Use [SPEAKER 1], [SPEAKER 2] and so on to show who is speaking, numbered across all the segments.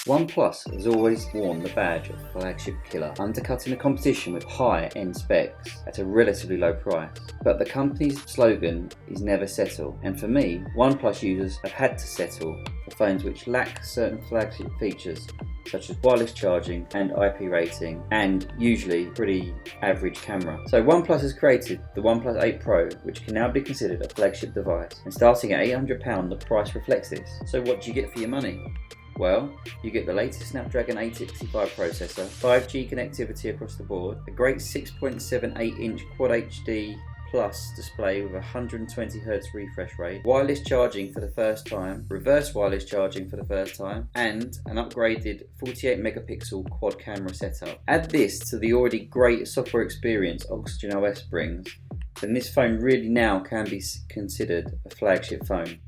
[SPEAKER 1] OnePlus has always worn the badge of flagship killer, undercutting the competition with high-end specs at a relatively low price. But the company's slogan is never settle, and for me, OnePlus users have had to settle for phones which lack certain flagship features such as wireless charging and IP rating, and usually pretty average camera. So OnePlus has created the OnePlus 8 Pro, which can now be considered a flagship device, and starting at £800 the price reflects this. So what do you get for your money? Well, you get the latest Snapdragon 865 processor, 5G connectivity across the board, a great 6.78-inch Quad HD Plus display with 120Hz refresh rate, wireless charging for the first time, reverse wireless charging for the first time, and an upgraded 48 megapixel quad camera setup. Add this to the already great software experience Oxygen OS brings, then this phone really now can be considered a flagship phone.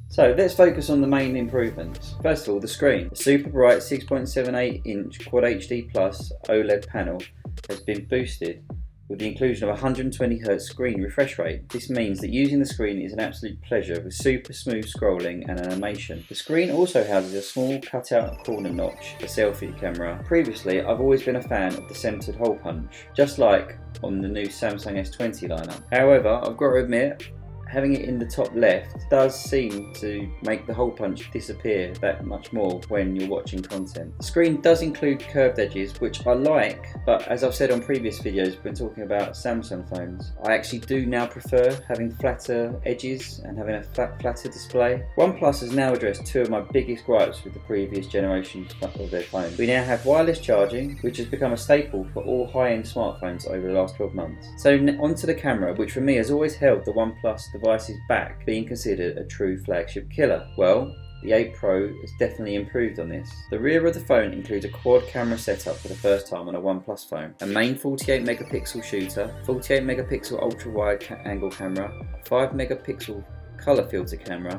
[SPEAKER 1] So let's focus on the main improvements. First of all, the screen. The super bright 6.78-inch Quad HD Plus OLED panel has been boosted with the inclusion of a 120Hz screen refresh rate. This means that using the screen is an absolute pleasure with super smooth scrolling and animation. The screen also houses a small cutout corner notch for selfie camera. Previously, I've always been a fan of the centered hole punch, just like on the new Samsung S20 lineup. However, I've got to admit, having it in the top left does seem to make the hole punch disappear that much more when you're watching content. The screen does include curved edges, which I like, but as I've said on previous videos when talking about Samsung phones, I actually do now prefer having flatter edges and having a flatter display. OnePlus has now addressed two of my biggest gripes with the previous generation of their phone. We now have wireless charging, which has become a staple for all high-end smartphones over the last 12 months. So onto the camera, which for me has always held the OnePlus devices back being considered a true flagship killer. Well, the 8 Pro has definitely improved on this. The rear of the phone includes a quad camera setup for the first time on a OnePlus phone, a main 48 megapixel shooter, 48 megapixel ultra wide angle camera, 5 megapixel color filter camera,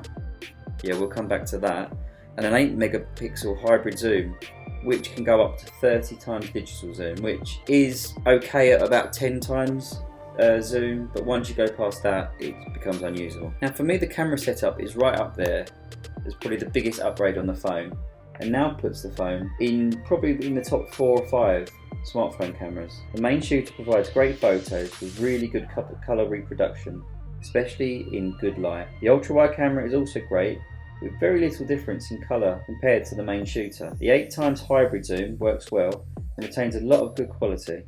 [SPEAKER 1] yeah, we'll come back to that, and an 8 megapixel hybrid zoom, which can go up to 30 times digital zoom, which is okay at about 10 times zoom, but once you go past that it becomes unusable. Now for me, the camera setup is right up there as probably the biggest upgrade on the phone, and now puts the phone probably in the top 4 or 5 smartphone cameras. The main shooter provides great photos with really good colour reproduction, especially in good light. The ultra wide camera is also great, with very little difference in colour compared to the main shooter. The 8 times hybrid zoom works well and retains a lot of good quality.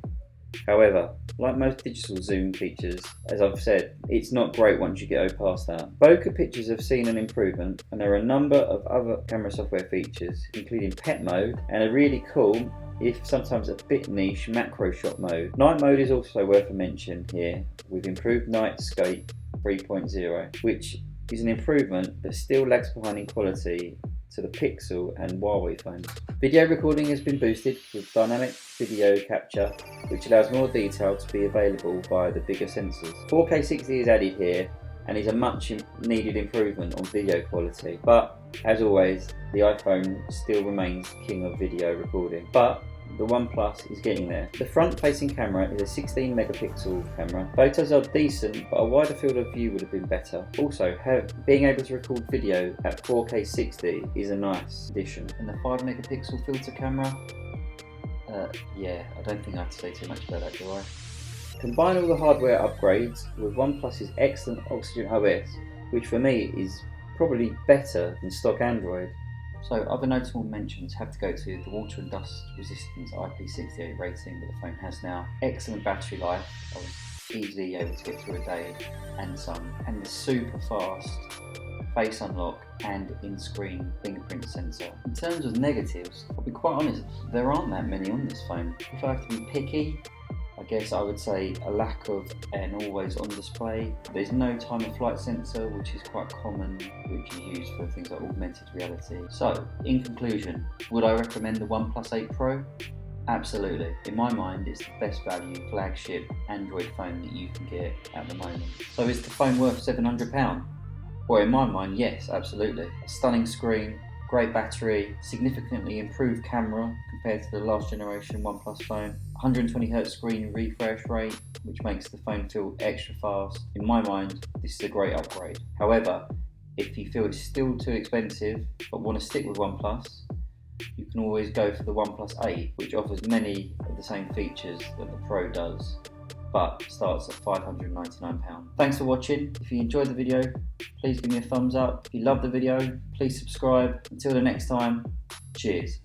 [SPEAKER 1] However, like most digital zoom features, as I've said, it's not great once you get past that. Bokeh pictures have seen an improvement, and there are a number of other camera software features, including pet mode and a really cool, if sometimes a bit niche, macro shot mode. Night mode is also worth a mention here, with improved Nightscape 3.0, which is an improvement but still lags behind in quality to the Pixel and Huawei phones. Video recording has been boosted with dynamic video capture, which allows more detail to be available via the bigger sensors. 4K 60 is added here and is a much needed improvement on video quality, but as always, the iPhone still remains king of video recording. But the OnePlus is getting there. The front-facing camera is a 16 megapixel camera. Photos are decent, but a wider field of view would have been better. Also, being able to record video at 4K 60 is a nice addition. And the 5 megapixel filter camera, yeah, I don't think I have to say too much about that, do I? Combine all the hardware upgrades with OnePlus's excellent Oxygen OS, which for me is probably better than stock Android. So other notable mentions have to go to the water and dust resistance IP68 rating that the phone has now, excellent battery life, I was easily able to get through a day and some, and the super fast face unlock and in-screen fingerprint sensor. In terms of negatives, I'll be quite honest, there aren't that many on this phone. If I have to be picky, I guess I would say a lack of an always on display. There's no time of flight sensor, which is quite common, which is used for things like augmented reality. So, in conclusion, would I recommend the OnePlus 8 Pro? Absolutely. In my mind, it's the best value flagship Android phone that you can get at the moment. So is the phone worth £700? Well, in my mind, yes, absolutely. A stunning screen, great battery, significantly improved camera compared to the last generation OnePlus phone, 120Hz screen refresh rate, which makes the phone feel extra fast. In my mind, this is a great upgrade. However, if you feel it's still too expensive but want to stick with OnePlus, you can always go for the OnePlus 8, which offers many of the same features that the Pro does, but starts at £599. Thanks for watching. If you enjoyed the video, please give me a thumbs up. If you loved the video, please subscribe. Until the next time, cheers.